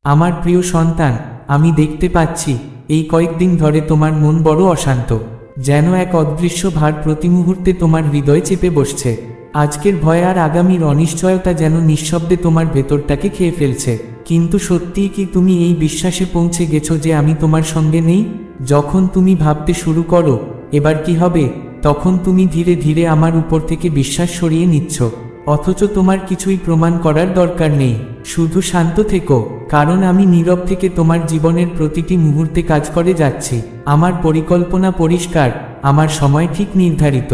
আমার প্রিয় সন্তান, আমি দেখতে পাচ্ছি এই কয়েকদিন ধরে তোমার মন বড় অশান্ত, যেন এক অদৃশ্য ভার প্রতি মুহূর্তে তোমার হৃদয় চেপে বসছে। আজকের ভয় আর আগামীর অনিশ্চয়তা যেন নিঃশব্দে তোমার ভেতরটাকে খেয়ে ফেলছে। কিন্তু সত্যিই কি তুমি এই বিশ্বাসে পৌঁছে গেছো যে আমি তোমার সঙ্গে নেই? যখন তুমি ভাবতে শুরু করো এবার কি হবে, তখন তুমি ধীরে ধীরে আমার উপর থেকে বিশ্বাস সরিয়ে নিচ্ছ। অথচ তোমার কিছুই প্রমাণ করার দরকার নেই, শুধু শান্ত থেকো, কারণ আমি নীরব থেকে তোমার জীবনের প্রতিটি মুহূর্তে কাজ করে যাচ্ছি। আমার পরিকল্পনা পরিষ্কার, আমার সময় ঠিক নির্ধারিত।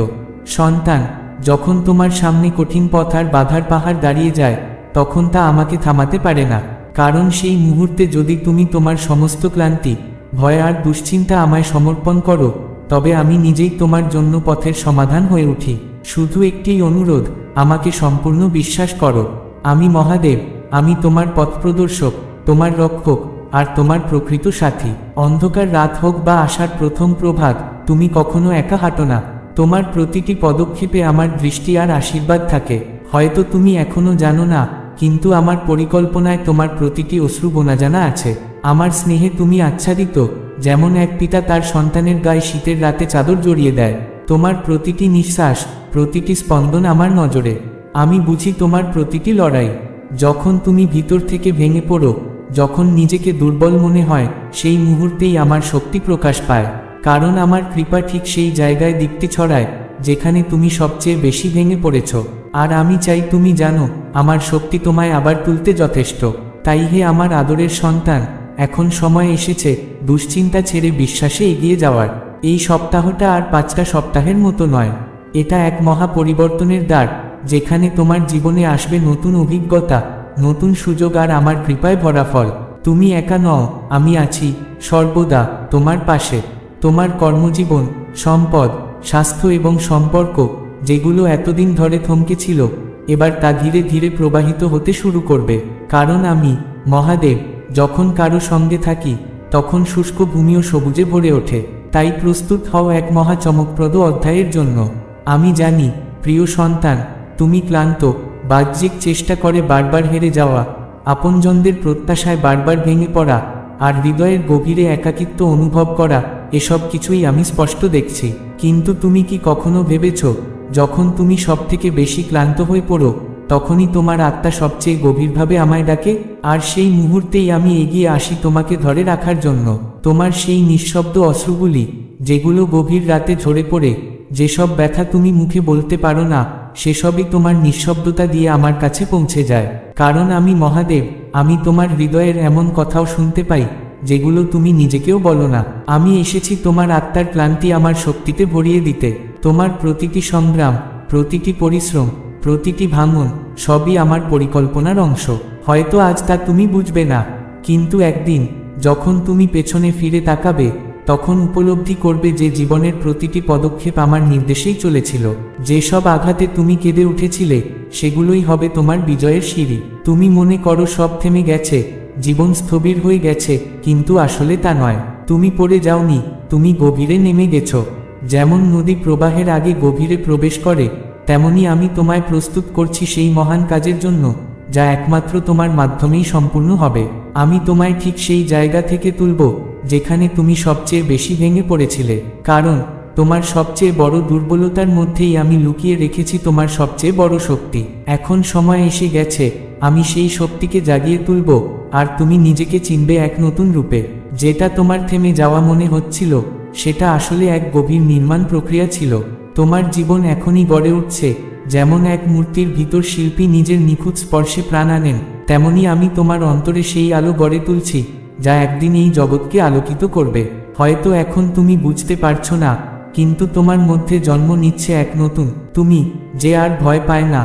সন্তান, যখন তোমার সামনে কঠিন পথ আর বাধার পাহাড় দাঁড়িয়ে যায়, তখন তা আমাকে থামাতে পারে না। কারণ সেই মুহূর্তে যদি তুমি তোমার সমস্ত ক্লান্তি, ভয় আর দুশ্চিন্তা আমায় সমর্পণ করো, তবে আমি নিজেই তোমার জন্য পথের সমাধান হয়ে উঠি। শুধু একটি অনুরোধ, আমাকে সম্পূর্ণ বিশ্বাস করো। আমি মহাদেব, আমি তোমার পথপ্রদর্শক, তোমার রক্ষক আর তোমার প্রকৃত সাথী। অন্ধকার রাত হোক বা আশার প্রথম প্রভাত, তুমি কখনো একা হাঁটো না। তোমার প্রতিটি পদক্ষেপে আমার দৃষ্টি আর আশীর্বাদ থাকে। হয়তো তুমি এখনো জানো না, কিন্তু আমার পরিকল্পনায় তোমার প্রতিটি অশ্রু বোনা জানা আছে। আমার স্নেহে তুমি আচ্ছাদিত, যেমন এক পিতা তার সন্তানের গায়ে শীতের রাতে চাদর জড়িয়ে দেয়। তোমার প্রতিটি নিঃশ্বাস, প্রতিটি স্পন্দন আমার নজরে। আমি বুঝি তোমার প্রতিটি লড়াই। যখন তুমি ভিতর থেকে ভেঙে পড়ো, যখন নিজেকে দুর্বল মনে হয়, সেই মুহূর্তেই আমার শক্তি প্রকাশ পায়। কারণ আমার কৃপা ঠিক সেই জায়গায় দীপ্তি ছড়ায় যেখানে তুমি সবচেয়ে বেশি ভেঙে পড়েছ। আর আমি চাই তুমি জানো, আমার শক্তি তোমায় আবার তুলতে যথেষ্ট। তাই হে আমার আদরের সন্তান, এখন সময় এসেছে দুশ্চিন্তা ছেড়ে বিশ্বাসে এগিয়ে যাওয়ার। এই সপ্তাহটা আর 5টা সপ্তাহের মতো নয়, এটা এক মহা পরিবর্তনের দ্বার, যেখানে তোমার জীবনে আসবে নতুন অভিজ্ঞতা, নতুন সুযোগ আর আমার কৃপায় ভরা ফল। তুমি একা নও, আমি আছি সর্বদা তোমার পাশে। তোমার কর্মজীবন, সম্পদ, স্বাস্থ্য এবং সম্পর্ক, যেগুলো এতদিন ধরে থমকে ছিল, এবার তা ধীরে ধীরে প্রবাহিত হতে শুরু করবে। কারণ আমি মহাদেব যখন কারো সঙ্গে থাকি, তখন শুষ্ক ভূমিও সবুজে ভরে ওঠে। তাই প্রস্তুত হও এক মহা চমকপ্রদ অধ্যায়ের জন্য। আমি জানি প্রিয় সন্তান, তুমি ক্লান্ত, বাহ্যিক চেষ্টা করে বারবার হেরে যাওয়া, আপনজনদের প্রত্যাশায় বারবার ভেঙে পড়া আর হৃদয়ের গভীরে একাকিত্ব অনুভব করা, এসব কিছুই আমি স্পষ্ট দেখছি। কিন্তু তুমি কি কখনো ভেবেছ, যখন তুমি সবথেকে বেশি ক্লান্ত হয়ে পড়ো, তখনই তোমার আত্মা সবচেয়ে গভীরভাবে আমায় ডাকে? আর সেই মুহূর্তেই আমি এগিয়ে আসি তোমাকে ধরে রাখার জন্য। তোমার সেই নিঃশব্দ অশ্রুগুলি, যেগুলো গভীর রাতে ঝরে পড়ে, যেসব ব্যথা তুমি মুখে বলতে পারো না, সেসবই তোমার নিঃশব্দতা দিয়ে আমার কাছে পৌঁছে যায়। কারণ আমি মহাদেব, আমি তোমার হৃদয়ের এমন কথাও শুনতে পাই যেগুলো তুমি নিজেকেও বলো না। আমি এসেছি তোমার আত্মার ক্লান্তি আমার শক্তিতে ভরিয়ে দিতে। তোমার প্রতিটি সংগ্রাম, প্রতিটি পরিশ্রম, প্রতিটি ভাঙন, সবই আমার পরিকল্পনার অংশ। হয়তো আজ তা তুমি বুঝবে না, কিন্তু একদিন যখন তুমি পেছনে ফিরে তাকাবে, তখন উপলব্ধি করবে যে জীবনের প্রতিটি পদক্ষেপ আমার নির্দেশেই চলেছিল। যেসব আঘাতে তুমি কেঁদে উঠেছিলে, সেগুলোই হবে তোমার বিজয়ের সিঁড়ি। তুমি মনে করো সব থেমে গেছে, জীবন স্থবির হয়ে গেছে, কিন্তু আসলে তা নয়। তুমি পড়ে যাওনি, তুমি গভীরে নেমে গেছো। যেমন নদী প্রবাহের আগে গভীরে প্রবেশ করে, তেমনি আমি তোমায় প্রস্তুত করছি সেই মহান কাজের জন্য, যা একমাত্র তোমার মাধ্যমেই সম্পূর্ণ হবে। আমি তোমায় ঠিক সেই জায়গা থেকে তুলব যেখানে তুমি সবচেয়ে বেশি ভেঙে পড়েছিলে। কারণ তোমার সবচেয়ে বড় দুর্বলতার মধ্যেই আমি লুকিয়ে রেখেছি তোমার সবচেয়ে বড় শক্তি। এখন সময় এসে গেছে, আমি সেই শক্তিকে জাগিয়ে তুলব, আর তুমি নিজেকে চিনবে এক নতুন রূপে। যেটা তোমার থেমে যাওয়া মনে হচ্ছিল, সেটা আসলে এক গভীর নির্মাণ প্রক্রিয়া ছিল। তোমার জীবন এখনই গড়ে উঠছে, যেমন এক মূর্তির ভিতর শিল্পী নিজের নিখুঁত স্পর্শে প্রাণ আনেন, তেমনি আমি তোমার অন্তরে সেই আলো গড়ে তুলছি, যা একদিন এই জগৎকে আলোকিত করবে। হয়তো এখন তুমি বুঝতে পারছো না, কিন্তু তোমার মধ্যে জন্ম নিচ্ছে এক নতুন তুমি, যে আর ভয় পায় না,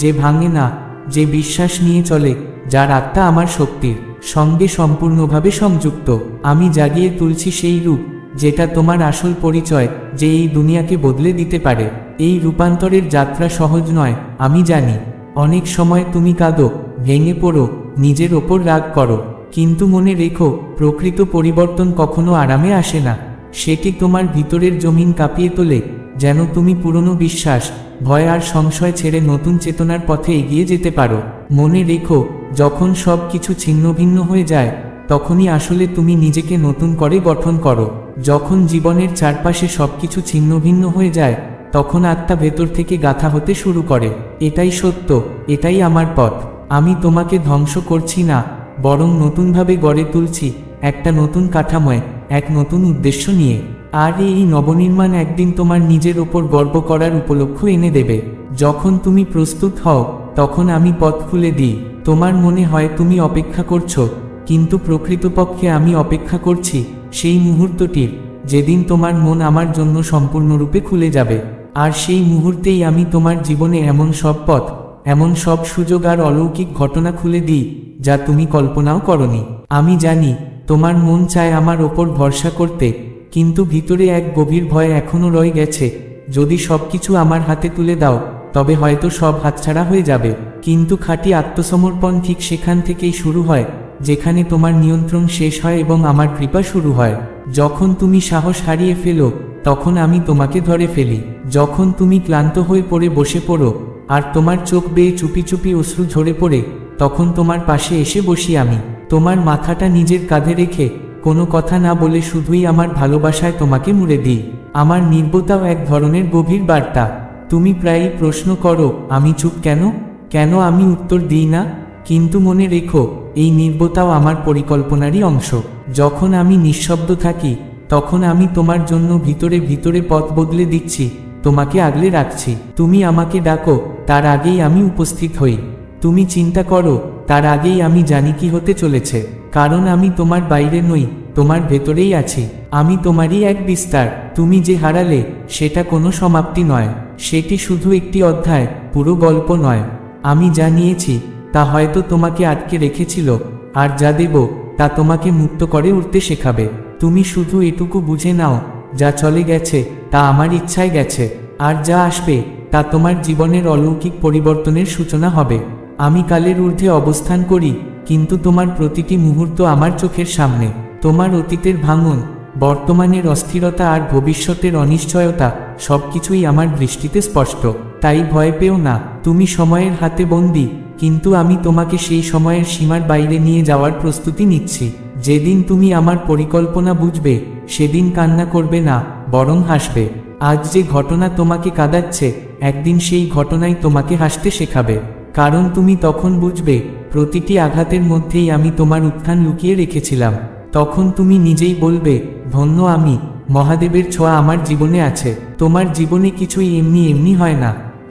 যে ভাঙে না, যে বিশ্বাস নিয়ে চলে, যার আত্মা আমার শক্তির সঙ্গে সম্পূর্ণভাবে সংযুক্ত। আমি জাগিয়ে তুলছি সেই রূপ, যেটা তোমার আসল পরিচয়, যে এই দুনিয়াকে বদলে দিতে পারে। এই রূপান্তরের যাত্রা সহজ নয়, আমি জানি। অনেক সময় তুমি কাঁদো, ভেঙে পড়ো, নিজের ওপর রাগ করো, কিন্তু মনে রেখো, প্রকৃত পরিবর্তন কখনো আরামে আসে না। সেটি তোমার ভিতরের জমিন কাঁপিয়ে তোলে, যেন তুমি পুরনো বিশ্বাস, ভয় আর সংশয় ছেড়ে নতুন চেতনার পথে এগিয়ে যেতে পারো। মনে রেখো, যখন সব কিছু ছিন্নভিন্ন হয়ে যায় তখনই আসলে তুমি নিজেকে নতুন করে গঠন করো। যখন জীবনের চারপাশে সবকিছু ছিন্নভিন্ন হয়ে যায় তখন আত্মা ভেতর থেকে গাঁথা হতে শুরু করে। এটাই সত্য, এটাই আমার পথ। আমি তোমাকে ধ্বংস করছি না, বরং নতুনভাবে গড়ে তুলছি, একটা নতুন কাঠামোয়, এক নতুন উদ্দেশ্য নিয়ে। আর এই নবনির্মাণ একদিন তোমার নিজের ওপর গর্ব করার উপলক্ষ এনে দেবে। যখন তুমি প্রস্তুত হও তখন আমি পথ খুলে দিই। তোমার মনে হয় তুমি অপেক্ষা করছো, কিন্তু প্রকৃতপক্ষে আমি অপেক্ষা করছি সেই মুহূর্তটির, যেদিন তোমার মন আমার জন্য সম্পূর্ণরূপে খুলে যাবে। আর সেই মুহূর্তেই আমি তোমার জীবনে এমন সব পথ, এমন সব সুযোগ আর অলৌকিক ঘটনা খুলে দিই যা তুমি কল্পনাও করনি। আমি জানি তোমার মন চায় আমার ওপর ভরসা করতে, কিন্তু ভিতরে এক গভীর ভয় এখনো রয়ে গেছে। যদি সবকিছু আমার হাতে তুলে দাও তবে হয়তো সব হাতছাড়া হয়ে যাবে। কিন্তু খাঁটি আত্মসমর্পণ ঠিক সেখান থেকেই শুরু হয়, যেখানে তোমার নিয়ন্ত্রণ শেষ হয় এবং আমার কৃপা শুরু হয়। যখন তুমি সাহস হারিয়ে ফেলো তখন আমি তোমাকে ধরে ফেলি। যখন তুমি ক্লান্ত হয়ে পড়ে বসে পড়ো আর তোমার চোখ বেয়ে চুপি চুপি অশ্রু ঝরে পড়ে, তখন তোমার পাশে এসে বসি আমি। তোমার মাথাটা নিজের কাঁধে রেখে, কোনো কথা না বলে শুধুই আমার ভালোবাসায় তোমাকে মুড়ে দিই। আমার নির্বতাও এক ধরনের গভীর বার্তা। তুমি প্রায়ই প্রশ্ন করো, আমি চুপ কেন, কেন আমি উত্তর দিই না? কিন্তু মনে রেখো, এই নির্বতাও আমার পরিকল্পনারই অংশ। যখন আমি নিঃশব্দ থাকি তখন আমি তোমার জন্য ভিতরে ভিতরে পথ বদলে দিচ্ছি, তোমাকে আগলে রাখছি। তুমি আমাকে ডাকো, তার আগেই আমি উপস্থিত হই। তুমি চিন্তা করো, তার আগেই আমি জানি কি হতে চলেছে। কারণ আমি তোমার বাইরে নই, তোমার ভেতরেই আছি। আমি তোমারই এক বিস্তার। তুমি যে হারালে সেটা কোনো সমাপ্তি নয়, সেটি শুধু একটি অধ্যায়, পুরো গল্প নয়। আমি যা নিয়েছি তা হয়তো তোমাকে আটকে রেখেছিল, আর যা দেব তা তোমাকে মুক্ত করে উঠতে শেখাবে। তুমি শুধু এটুকু বুঝে নাও, যা চলে গেছে তা আমার ইচ্ছায় গেছে, আর যা আসবে তা তোমার জীবনের অলৌকিক পরিবর্তনের সূচনা হবে। আমি কালের ঊর্ধ্বে অবস্থান করি, কিন্তু তোমার প্রতিটি মুহূর্ত আমার চোখের সামনে। তোমার অতীতের ভাঙন, বর্তমানের অস্থিরতা আর ভবিষ্যতের অনিশ্চয়তা সবকিছুই আমার দৃষ্টিতে স্পষ্ট। তাই ভয় পেও না, তুমি সময়ের হাতে বন্দী, কিন্তু আমি তোমাকে সেই সময়ের সীমার বাইরে নিয়ে যাওয়ার প্রস্তুতি নিচ্ছি। যেদিন তুমি আমার পরিকল্পনা বুঝবে সেদিন কান্না করবে না, বরং হাসবে। আজ যে ঘটনা তোমাকে কাঁদাচ্ছে, একদিন সেই ঘটনাই তোমাকে হাসতে শেখাবে। কারণ তুমি তখন বুঝবে প্রতিটি আঘাতের মধ্যেই আমি তোমার উত্থান লুকিয়ে রেখেছিলাম। তখন তুমি নিজেই বলবে, ধন্য আমি, মহাদেবের ছোঁয়া আমার জীবনে আছে। তোমার জীবনে কিছুই এমনি এমনি হয় না,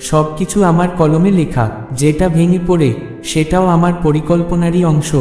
সব কিছু আমার কলমে লেখা। যেটা ভেঙে পড়ে সেটাও আমার পরিকল্পনারই অংশ,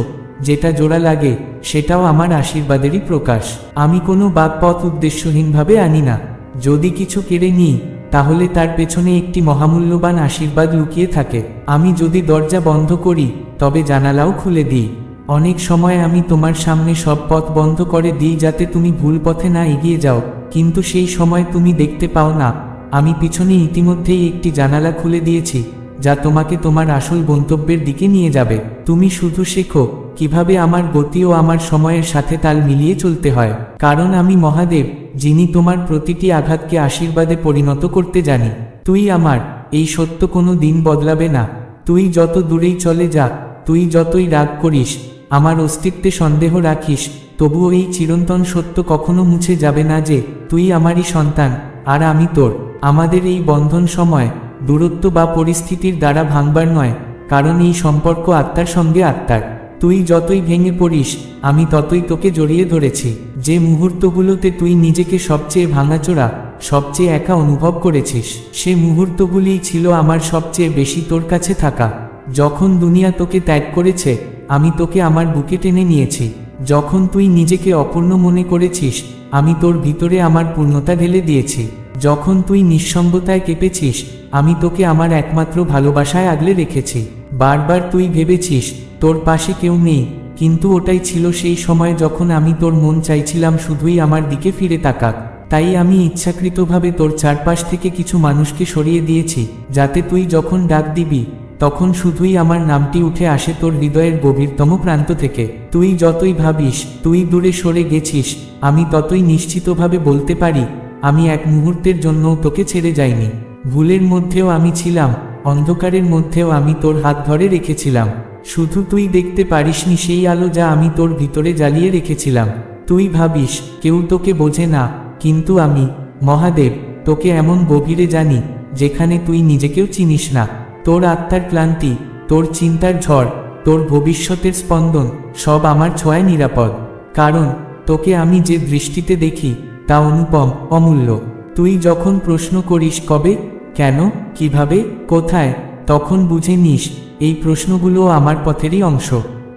যেটা জোড়া লাগে সেটাও আমার আশীর্বাদেরই প্রকাশ। আমি কোনো বাকপথ উদ্দেশ্যহীনভাবে আনি না। যদি কিছু কেড়ে নিই তাহলে তার পেছনে একটি মহামূল্যবান আশীর্বাদ লুকিয়ে থাকে। আমি যদি দরজা বন্ধ করি তবে জানালাও খুলে দিই। অনেক সময় আমি তোমার সামনে সব পথ বন্ধ করে দিই যাতে তুমি ভুল পথে না এগিয়ে যাও, কিন্তু সেই সময় তুমি দেখতে পাও না আমি পিছনে ইতিমধ্যেই একটি জানালা খুলে দিয়েছি, যা তোমাকে তোমার আসল গন্তব্যের দিকে নিয়ে যাবে। তুমি শুধু শেখো কিভাবে আমার গতি ও আমার সময়ের সাথে তাল মিলিয়ে চলতে হয়। কারণ আমি মহাদেব, যিনি তোমার প্রতিটি আঘাতকে আশীর্বাদে পরিণত করতে জানি। তুই আমার, এই সত্য কোনো দিন বদলাবে না। তুই যত দূরেই চলে যা, তুই যতই রাগ করিস, আমার অস্তিত্বে সন্দেহ রাখিস, তবুও এই চিরন্তন সত্য কখনো মুছে যাবে না যে তুই আমারই সন্তান আর আমি তোর। আমাদের এই বন্ধন সময়, দূরত্ব বা পরিস্থিতির দ্বারা ভাঙবার নয়, কারণ এই সম্পর্ক আত্মার সঙ্গে আত্মার। তুই যতই ভেঙে পড়িস আমি ততই তোকে জড়িয়ে ধরেছি। যে মুহূর্তগুলোতে তুই নিজেকে সবচেয়ে ভাঙাচোরা, সবচেয়ে একা অনুভব করেছিস, সে মুহূর্তগুলিই ছিল আমার সবচেয়ে বেশি তোর কাছে থাকা। যখন দুনিয়া তোকে ত্যাগ করেছে আমি তোকে আমার বুকে টেনে নিয়েছি। যখন তুই নিজেকে অপূর্ণ মনে করেছিস আমি তোর ভিতরে আমার পূর্ণতা ঢেলে দিয়েছি। যখন তুই নিঃসঙ্গতায় কেঁপেছিস আমি তোকে আমার একমাত্র ভালোবাসায় আগলে রেখেছি। বারবার তুই ভেবেছিস তোর পাশে কেউ নেই, কিন্তু ওটাই ছিল সেই সময় যখন আমি তোর মন চাইছিলাম শুধুই আমার দিকে ফিরে তাকাক। তাই আমি ইচ্ছাকৃতভাবে তোর চারপাশ থেকে কিছু মানুষকে সরিয়ে দিয়েছি, যাতে তুই যখন ডাক দিবি তখন শুধুই আমার নামটি উঠে আসে তোর হৃদয়ের গভীরতম প্রান্ত থেকে। তুই যতই ভাবিস তুই দূরে সরে গেছিস, আমি ততই নিশ্চিতভাবে বলতে পারি আমি এক মুহূর্তের জন্যও তোকে ছেড়ে যাইনি। ভুলের মধ্যেও আমি ছিলাম, অন্ধকারের মধ্যেও আমি তোর হাত ধরে রেখেছিলাম। শুধু তুই দেখতে পারিসনি সেই আলো যা আমি তোর ভিতরে জ্বালিয়ে রেখেছিলাম। তুই ভাবিস কেউ তোকে বোঝে না, কিন্তু আমি, মহাদেব, তোকে এমন গভীরে জানি যেখানে তুই নিজেকেও চিনিস না। তোর আত্মার ক্লান্তি, তোর চিন্তার ঝড়, তোর ভবিষ্যতের স্পন্দন সব আমার ছোঁয়ায় নিরাপদ। কারণ তোকে আমি যে দৃষ্টিতে দেখি তা অনুপম, অমূল্য। তুই যখন প্রশ্ন করিস কবে, কেন, কিভাবে, কোথায়, তখন বুঝে নিস এই প্রশ্নগুলো আমার পথেরই অংশ।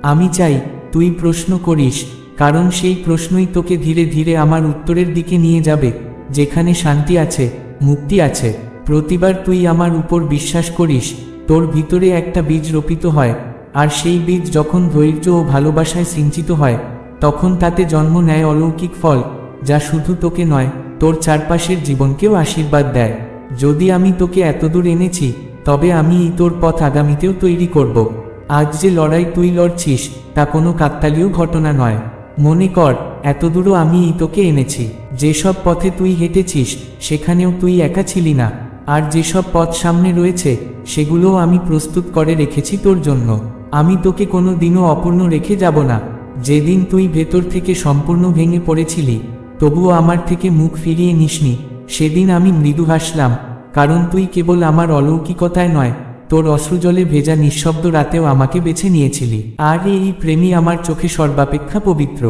আমি চাই তুই প্রশ্ন করিস, কারণ সেই প্রশ্নই তোকে ধীরে ধীরে আমার উত্তরের দিকে নিয়ে যাবে, যেখানে শান্তি আছে, মুক্তি আছে। প্রতিবার তুই আমার উপর বিশ্বাস করিস, তোর ভিতরে একটা বীজ রোপিত হয়, আর সেই বীজ যখন ধৈর্য ও ভালোবাসায় সিঞ্চিত হয়, তখন তাতে জন্ম নেয় অলৌকিক ফল, যা শুধু তোকে নয়, তোর চারপাশের জীবনকেও আশীর্বাদ দেয়। যদি আমি তোকে এতদূর এনেছি, তবে আমি তোর পথ আগামীতেও তৈরি করব। আজ যে লড়াই তুই লড়ছিস তা কোনো কাকতালীয় ঘটনা নয়। মনে কর এতদূরও আমি তোকে এনেছি। যেসব পথে তুই হেঁটেছিস সেখানেও তুই একা ছিলি না, আর যেসব পথ সামনে রয়েছে সেগুলোও আমি প্রস্তুত করে রেখেছি তোর জন্য। আমি তোকে কোনো দিনও অপূর্ণ রেখে যাব না। যেদিন তুই ভেতর থেকে সম্পূর্ণ ভেঙে পড়েছিলি, তবুও আমার থেকে মুখ ফিরিয়ে নিসনি, সেদিন আমি মৃদু হাসলাম, কারণ তুই কেবল আমার অলৌকিকতায় নয়, তোর অশ্রুজলে ভেজা নিঃশব্দ রাতেও আমাকে বেছে নিয়েছিলি। আর এই প্রেমই আমার চোখে সর্বাপেক্ষা পবিত্র।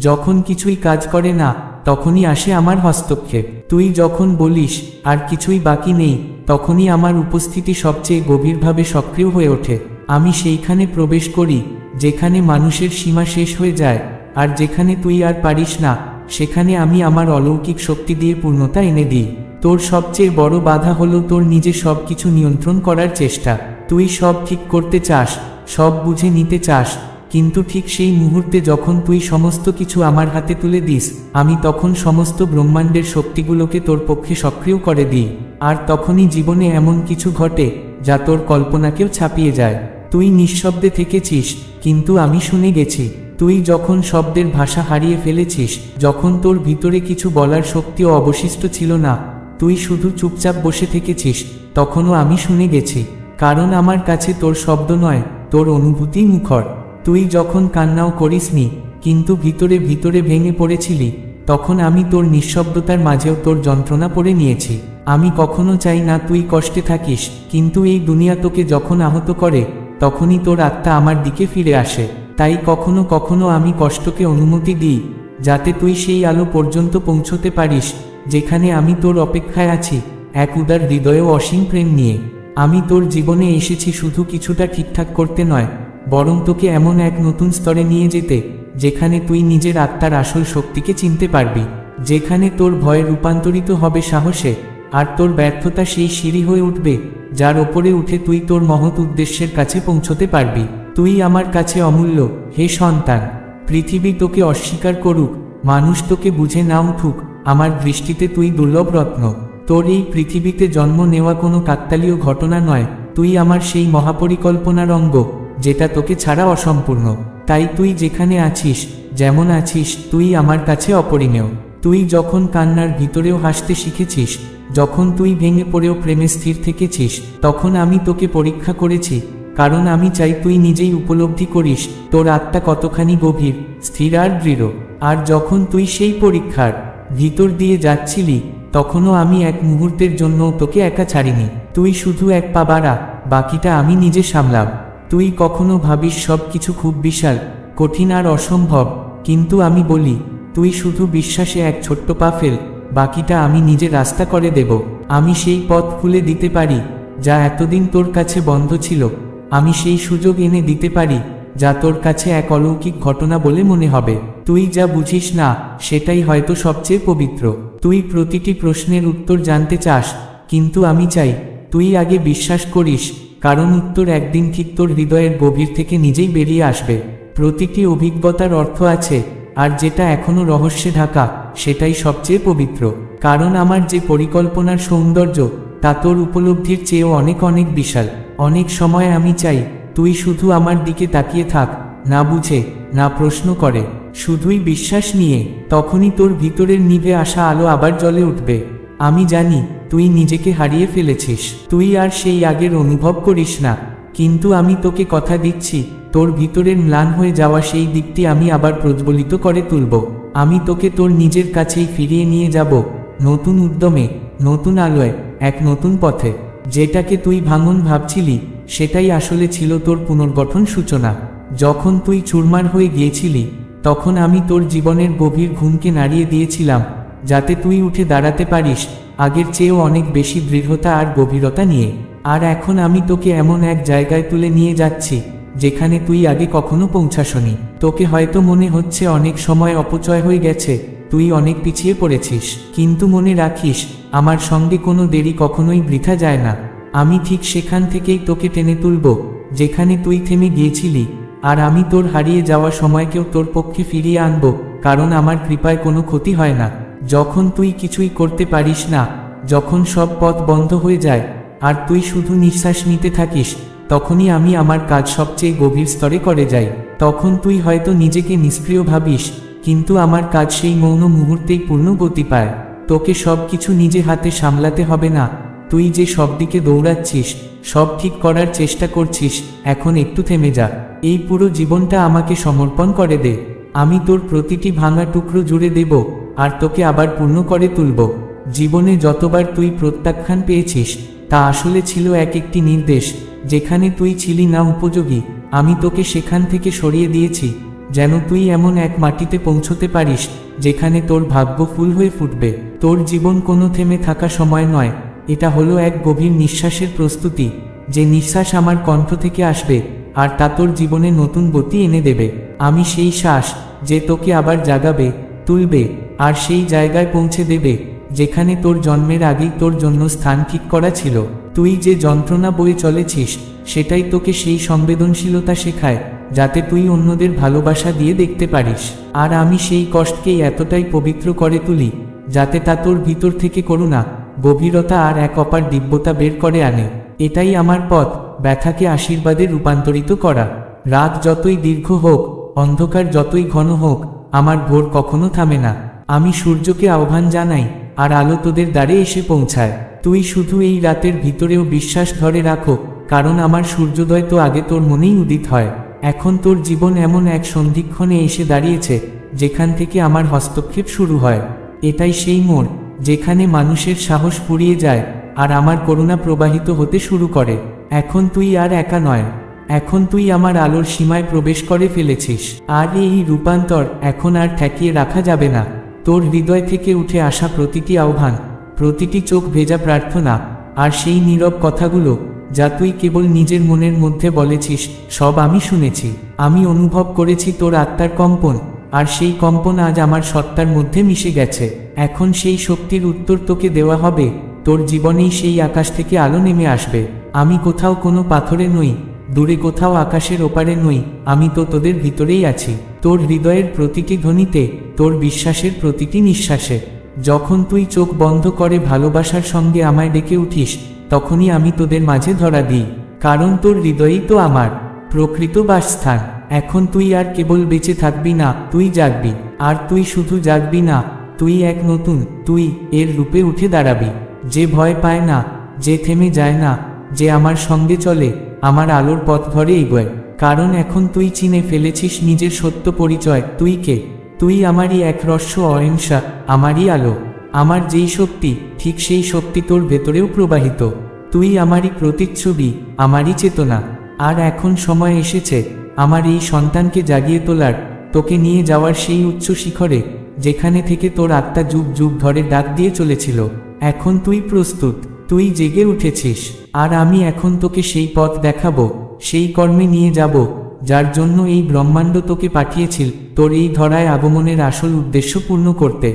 যখন কিছুই কাজ করে না, তখনই আসে আমার হস্তক্ষেপ। তুই যখন বলিস আর কিছুই বাকি নেই, তখনই আমার উপস্থিতি সবচেয়ে গভীরভাবে সক্রিয় হয়ে ওঠে। আমি সেইখানে প্রবেশ করি যেখানে মানুষের সীমা শেষ হয়ে যায়, আর যেখানে তুই আর পারিস না, সেখানে আমি আমার অলৌকিক শক্তি দিয়ে পূর্ণতা এনে দিই। তোর সবচেয়ে বড় বাধা হলো তোর নিজে সব কিছু নিয়ন্ত্রণ করার চেষ্টা। তুই সব ঠিক করতে চাস, সব বুঝে নিতে চাস, কিন্তু ঠিক সেই মুহূর্তে যখন তুই সমস্ত কিছু আমার হাতে তুলে দিস, আমি তখন সমস্ত ব্রহ্মাণ্ডের শক্তিগুলোকে তোর পক্ষে সক্রিয় করে দিই। আর তখনই জীবনে এমন কিছু ঘটে যা তোর কল্পনাকেও ছাপিয়ে যায়। তুই নিঃশব্দে থেকেছিস, কিন্তু আমি শুনে গেছি। তুই যখন শব্দের ভাষা হারিয়ে ফেলেছিস, যখন তোর ভিতরে কিছু বলার শক্তিও অবশিষ্ট ছিল না, তুই শুধু চুপচাপ বসে থেকেছিস, তখনও আমি শুনে গেছি। কারণ আমার কাছে তোর শব্দ নয়, তোর অনুভূতি মুখর। তুই যখন কান্নাও করিসনি, কিন্তু ভিতরে ভিতরে ভেঙে পড়েছিলি, তখন আমি তোর নিঃশব্দতার মাঝেও তোর যন্ত্রণা পড়ে নিয়েছি। আমি কখনো চাই না তুই কষ্টে থাকিস, কিন্তু এই দুনিয়া তোকে যখন আহত করে, তখনই তোর আত্মা আমার দিকে ফিরে আসে। তাই কখনো কখনো আমি কষ্টকে অনুমতি দিই, যাতে তুই সেই আলো পর্যন্ত পৌঁছতে পারিস যেখানে আমি তোর অপেক্ষায় আছি, এক উদার হৃদয় ও অসীম প্রেম নিয়ে। আমি তোর জীবনে এসেছি শুধু কিছুটা ঠিকঠাক করতে নয়, বরং তোকে এমন এক নতুন স্তরে নিয়ে যেতে, যেখানে তুই নিজের আত্মার আসল শক্তিকে চিনতে পারবি, যেখানে তোর ভয় রূপান্তরিত হবে সাহসে, আর তোর ব্যর্থতা সেই সিঁড়ি হয়ে উঠবে যার ওপরে উঠে তুই তোর মহৎ উদ্দেশ্যের কাছে পৌঁছতে পারবি। তুই আমার কাছে অমূল্য, হে সন্তান। পৃথিবী তোকে অস্বীকার করুক, মানুষ তোকে বুঝে না উঠুক, আমার দৃষ্টিতে তুই দুর্লভ রত্ন। তোর এই পৃথিবীতে জন্ম নেওয়া কোনো কাকতালীয় ঘটনা নয়, তুই আমার সেই মহাপরিকল্পনার অঙ্গ, যেটা তোকে ছাড়া অসম্পূর্ণ। তাই তুই যেখানে আছিস, যেমন আছিস, তুই আমার কাছে অপরিমেয়। তুই যখন কান্নার ভিতরেও হাসতে শিখেছিস, যখন তুই ভেঙে পড়েও প্রেমে স্থির থেকেছিস, তখন আমি তোকে পরীক্ষা করেছি, কারণ আমি চাই তুই নিজেই উপলব্ধি করিস তোর আত্মা কতখানি গভীর, স্থির আর দৃঢ়। আর যখন তুই সেই পরীক্ষার ভিতর দিয়ে যাচ্ছিলি, তখনও আমি এক মুহূর্তের জন্য তোকে একা ছাড়িনি। তুই শুধু এক পা বাড়া, বাকিটা আমি নিজে সামলাম। তুই কখনো ভাবিস সব কিছু খুব বিশাল, কঠিন আর অসম্ভব, কিন্তু আমি বলি তুই শুধু বিশ্বাসে এক ছোট্ট পা ফেল, বাকিটা আমি নিজে রাস্তা করে দেব। আমি সেই পথ খুলে দিতে পারি যা এতদিন তোর কাছে বন্ধ ছিল। আমি সেই সুযোগ এনে দিতে পারি যা তোর কাছে এক অলৌকিক ঘটনা বলে মনে হবে। তুই যা বুঝিস না সেটাই হয়তো সবচেয়ে পবিত্র। তুই প্রতিটি প্রশ্নের উত্তর জানতে চাস, কিন্তু আমি চাই তুই আগে বিশ্বাস করিস, কারণ উত্তর একদিন ঠিক তোর হৃদয়ের গভীর থেকে নিজেই বেরিয়ে আসবে। প্রতিটি অভিজ্ঞতার অর্থ আছে, আর যেটা এখনো রহস্যে ঢাকা সেটাই সবচেয়ে পবিত্র। কারণ আমার যে পরিকল্পনার সৌন্দর্য তা তোর উপলব্ধির চেয়েও অনেক অনেক বিশাল। অনেক সময় আমি চাই তুই শুধু আমার দিকে তাকিয়ে থাক, না বুঝে, না প্রশ্ন করে, শুধুই বিশ্বাস নিয়ে। তখনই তোর ভিতরের নিভে আসা আলো আবার জ্বলে উঠবে। আমি জানি তুই নিজেকে হারিয়ে ফেলেছিস। তুই আর সেই আগের অনুভব করিস না, কিন্তু আমি তোকে কথা দিচ্ছি, তোর ভিতরের ম্লান হয়ে যাওয়া সেই দিকটি আমি আবার প্রজ্বলিত করে তুলব। আমি তোকে তোর নিজের কাছেই ফিরিয়ে নিয়ে যাব, নতুন উদ্যমে, নতুন আলোয়, এক নতুন পথে। যেটাকে তুই ভাঙন ভাবছিলি, সেটাই আসলে ছিল তোর পুনর্গঠন সূচনা। যখন তুই চুরমার হয়ে গিয়েছিলি, তখন আমি তোর জীবনের গভীর ঘুমকে নাড়িয়ে দিয়েছিলাম, যাতে তুই উঠে দাঁড়াতে পারিস আগের চেয়েও অনেক বেশি দৃঢ়তা আর গভীরতা নিয়ে। আর এখন আমি তোকে এমন এক জায়গায় তুলে নিয়ে যাচ্ছি, যেখানে তুই আগে কখনো পৌঁছাসনি। তোকে হয়তো মনে হচ্ছে অনেক সময় অপচয় হয়ে গেছে, তুই অনেক পিছিয়ে পড়েছিস, কিন্তু মনে রাখিস, আমার সঙ্গে কোনো দেরি কখনোই বৃথা যায় না। আমি ঠিক সেখান থেকেই তোকে টেনে তুলব, যেখানে তুই থেমে গিয়েছিলি। আর আমি তোর হারিয়ে যাওয়া সময়কেও তোর পক্ষে ফিরিয়ে আনব, কারণ আমার কৃপায় কোনো ক্ষতি হয় না। যখন তুই কিছুই করতে পারিস না, যখন সব পথ বন্ধ হয়ে যায়, আর তুই শুধু নিঃশ্বাস নিতে থাকিস, তখনই আমি আমার কাজ সবচেয়ে গভীর স্তরে করে যাই। তখন তুই হয়তো নিজেকে নিষ্ক্রিয় ভাবিস, কিন্তু আমার কাজ সেই মৌন মুহূর্তেই পূর্ণ গতি পায়। তোকে সব কিছু নিজে হাতে সামলাতে হবে না। তুই যে সব দিকে দৌড়াচ্ছিস, সব ঠিক করার চেষ্টা করছিস, এখন একটু থেমে যা। এই পুরো জীবনটা আমাকে সমর্পণ করে দে। আমি তোর প্রতিটি ভাঙা টুকরো জুড়ে দেব, আর তোকে আবার পূর্ণ করে তুলব। জীবনে যতবার তুই প্রত্যাখ্যান পেয়েছিস, তা আসলে ছিল এক একটি নির্দেশ। যেখানে তুই ছিলি না উপযোগী, আমি তোকে সেখান থেকে সরিয়ে দিয়েছি, যেন তুই এমন এক মাটিতে পৌঁছতে পারিস, যেখানে তোর ভাগ্য ফুল হয়ে ফুটবে। তোর জীবন কোনো থেমে থাকা সময় নয়, এটা হলো এক গভীর নিঃশ্বাসের প্রস্তুতি। যে নিঃশ্বাস আমার কণ্ঠ থেকে আসবে, আর তা তোর জীবনে নতুন গতি এনে দেবে। আমি সেই শ্বাস, যে তোকে আবার জাগাবে, তুলবে, আর সেই জায়গায় পৌঁছে দেবে, যেখানে তোর জন্মের আগেই তোর জন্য স্থান ঠিক করা ছিল। তুই যে যন্ত্রণা বয়ে চলেছিস, সেটাই তোকে সেই সংবেদনশীলতা শেখায়, যাতে তুই অন্যদের ভালোবাসা দিয়ে দেখতে পারিস। আর আমি সেই কষ্টকেই এতটাই পবিত্র করে তুলি, যাতে তা তোর ভিতর থেকে করুণা, গভীরতা আর এক অপার দিব্যতা বের করে আনে। এটাই আমার পথ, ব্যথাকে আশীর্বাদে রূপান্তরিত করা। রাত যতই দীর্ঘ হোক, অন্ধকার যতই ঘন হোক, আমার ভোর কখনো থামে না। আমি সূর্যকে আহ্বান জানাই, আর আলো তোদের দ্বারে এসে পৌঁছায়। তুই শুধু এই রাতের ভিতরেও বিশ্বাস ধরে রাখো, কারণ আমার সূর্যোদয় তো আগে তোর মনেই উদিত হয়। এখন তোর জীবন এমন এক সন্ধিক্ষণে এসে দাঁড়িয়েছে, যেখান থেকে আমার হস্তক্ষেপ শুরু হয়। এটাই সেই মোড়, যেখানে মানুষের সাহস ফুরিয়ে যায়, আর আমার করুণা প্রবাহিত হতে শুরু করে। এখন তুই আর একা নয়, এখন তুই আমার আলোর সীমায় প্রবেশ করে ফেলেছিস। আর এই রূপান্তর এখন আর ঠেকিয়ে রাখা যাবে না। তোর হৃদয় থেকে উঠে আসা প্রতিটি আহ্বান, প্রতিটি চোখ ভেজা প্রার্থনা, আর সেই নীরব কথাগুলো, যা তুই কেবল নিজের মনের মধ্যে বলেছিস, সব আমি শুনেছি। আমি অনুভব করেছি তোর আত্মার কম্পন, আর সেই কম্পন আজ আমার সত্তার মধ্যে মিশে গেছে। এখন সেই শক্তির উত্তর তোকে দেওয়া হবে। তোর জীবনেই সেই আকাশ থেকে আলো নেমে আসবে। আমি কোথাও কোনো পাথরে নই, দূরে কোথাও আকাশের ওপারে নই, আমি তো তোদের ভিতরেই আছি। তোর হৃদয়ের প্রতিটি ধ্বনিতে, তোর বিশ্বাসের প্রতিটি নিঃশ্বাসে। যখন তুই চোখ বন্ধ করে ভালোবাসার সঙ্গে আমায় ডেকে উঠিস, তখনই আমি তোদের মাঝে ধরা দিই, কারণ তোর হৃদয়ই তো আমার প্রকৃত বাসস্থান। এখন তুই আর কেবল বেঁচে থাকবি না, তুই জাগবি। আর তুই শুধু জাগবি না, তুই এক নতুন তুই এর রূপে উঠে দাঁড়াবি, যে ভয় পায় না, যে থেমে যায় না, যে আমার সঙ্গে চলে, আমার আলোর পথ ধরে এগোয়। কারণ এখন তুই চিনে ফেলেছিস নিজের সত্য পরিচয়। তুই কে? তুই আমারই এক রস্য অহিংসা, আমারই আলো। আমার যেই শক্তি, ঠিক সেই শক্তি তোর ভেতরেও প্রবাহিত। তুই আমারই প্রতিচ্ছবি, আমারই চেতনা। আর এখন সময় এসেছে আমার এই সন্তানকে জাগিয়ে তোলার, তোকে নিয়ে যাওয়ার সেই উচ্চ শিখরে, যেখানে থেকে তোর আত্মা যুগ যুগ ধরে ডাক দিয়ে চলেছিল। এখন তুই প্রস্তুত, তুই জেগে উঠেছিস, আর আমি এখন তোকে সেই পথ দেখাবো, সেই কর্মে নিয়ে যাব, যার জন্য এই ব্রহ্মাণ্ড তোকে পাঠিয়েছিল, তোর এই ধরায় আগমনের আসল উদ্দেশ্য পূর্ণ করতে।